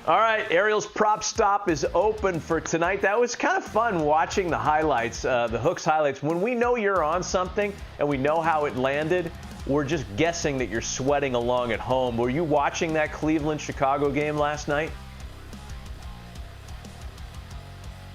All right, Ariel's prop stop is open for tonight. That was kind of fun watching the highlights, the Hooks highlights. When we know you're on something and we know how it landed, we're just guessing that you're sweating along at home. Were you watching that Cleveland-Chicago game last night?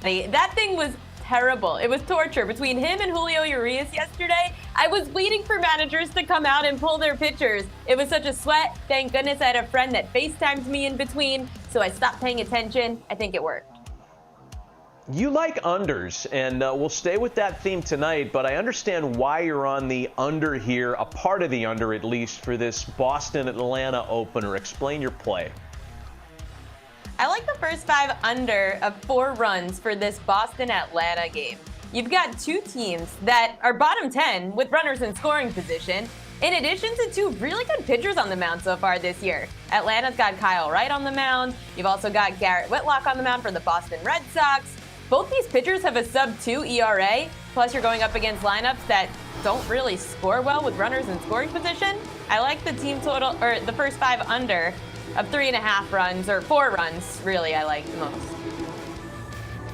That thing was terrible. It was torture between him and Julio Urias yesterday. I was waiting for managers to come out and pull their pitchers. It was such a sweat. Thank goodness I had a friend that FaceTimed me in between, so I stopped paying attention. I think it worked. You like unders, and we'll stay with that theme tonight, but I understand why you're on the under here, a part of the under at least, for this Boston-Atlanta opener. Explain your play. I like the first 5 under of 4 runs for this Boston-Atlanta game. You've got 2 teams that are bottom 10 with runners in scoring position, in addition to 2 really good pitchers on the mound so far this year. Atlanta's got Kyle Wright on the mound. You've also got Garrett Whitlock on the mound for the Boston Red Sox. Both these pitchers have a sub-2 ERA, plus you're going up against lineups that don't really score well with runners in scoring position. I like the team total, or the first 5 under of 3.5 runs, or 4 runs, really, I like the most.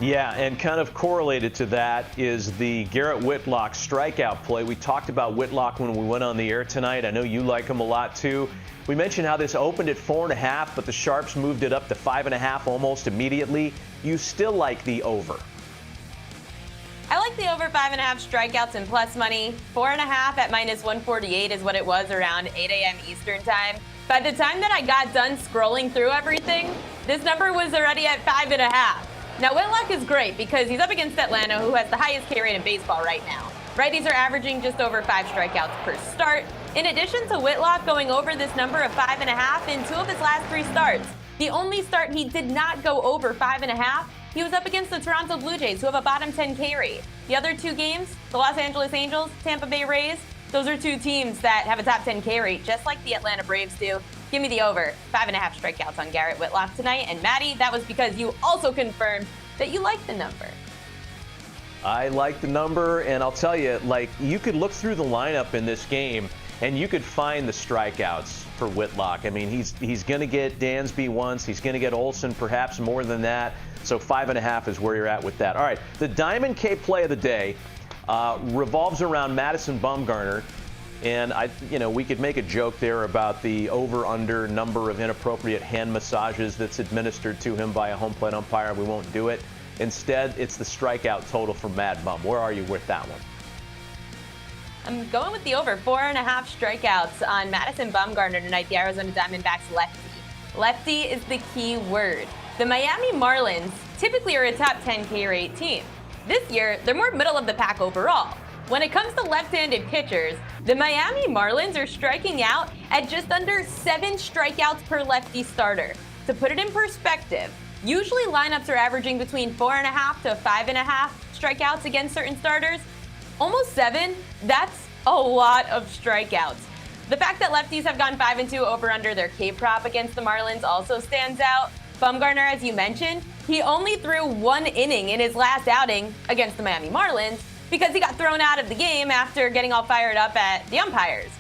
Yeah, and kind of correlated to that is the Garrett Whitlock strikeout play. We talked about Whitlock when we went on the air tonight. I know you like him a lot, too. We mentioned how this opened at 4.5, but the Sharps moved it up to 5.5 almost immediately. You still like the over? I like the over 5.5 strikeouts and plus money. 4.5 at -148 is what it was around 8 a.m. Eastern time. By the time that I got done scrolling through everything, this number was already at 5.5. Now, Whitlock is great because he's up against Atlanta, who has the highest K rate in baseball right now. Righties are averaging just over 5 strikeouts per start. In addition to Whitlock going over this number of 5.5 in 2 of his last 3 starts, the only start he did not go over 5.5, he was up against the Toronto Blue Jays, who have a bottom 10 K rate. The other 2 games, the Los Angeles Angels, Tampa Bay Rays, those are 2 teams that have a top 10 K rate, just like the Atlanta Braves do. Give me the over. 5.5 strikeouts on Garrett Whitlock tonight. And Maddie, that was because you also confirmed that you like the number. I like the number, and I'll tell you, like, you could look through the lineup in this game, and you could find the strikeouts for Whitlock. I mean, he's going to get Dansby once. He's going to get Olsen perhaps more than that. So 5.5 is where you're at with that. All right, the Diamond K play of the day revolves around Madison Bumgarner. And we could make a joke there about the over-under number of inappropriate hand massages that's administered to him by a home plate umpire. We won't do it. Instead, it's the strikeout total for Mad Bum. Where are you with that one? I'm going with the over. 4.5 strikeouts on Madison Bumgarner tonight, the Arizona Diamondbacks lefty. Lefty is the key word. The Miami Marlins typically are a top 10 K rate team. This year, they're more middle of the pack overall. When it comes to left-handed pitchers, the Miami Marlins are striking out at just under 7 strikeouts per lefty starter. To put it in perspective, usually lineups are averaging between 4.5 to 5.5 strikeouts against certain starters. Almost 7, that's a lot of strikeouts. The fact that lefties have gone 5-2 over under their K prop against the Marlins also stands out. Bumgarner, as you mentioned, he only threw 1 inning in his last outing against the Miami Marlins, because he got thrown out of the game after getting all fired up at the umpires.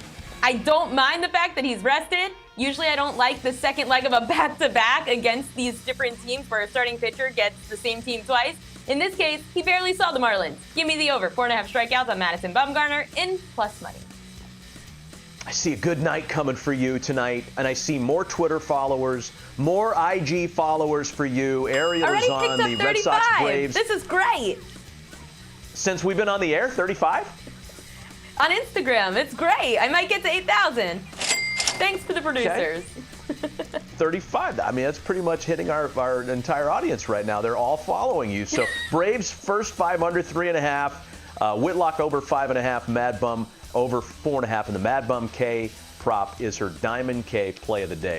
I don't mind the fact that he's rested. Usually I don't like the second leg of a back-to-back against these different teams where a starting pitcher gets the same team twice. In this case, he barely saw the Marlins. Give me the over. 4.5 strikeouts on Madison Bumgarner in plus money. I see a good night coming for you tonight, and I see more Twitter followers, more IG followers for you. Ariel is on the Red Sox Braves. This is great. Since we've been on the air, 35? On Instagram, it's great. I might get to 8,000. Thanks to the producers. Okay. 35. I mean, that's pretty much hitting our entire audience right now. They're all following you. So Braves first 5 under 3.5. Whitlock over 5.5. Mad Bum over 4.5. And the Mad Bum K prop is her Diamond K play of the day.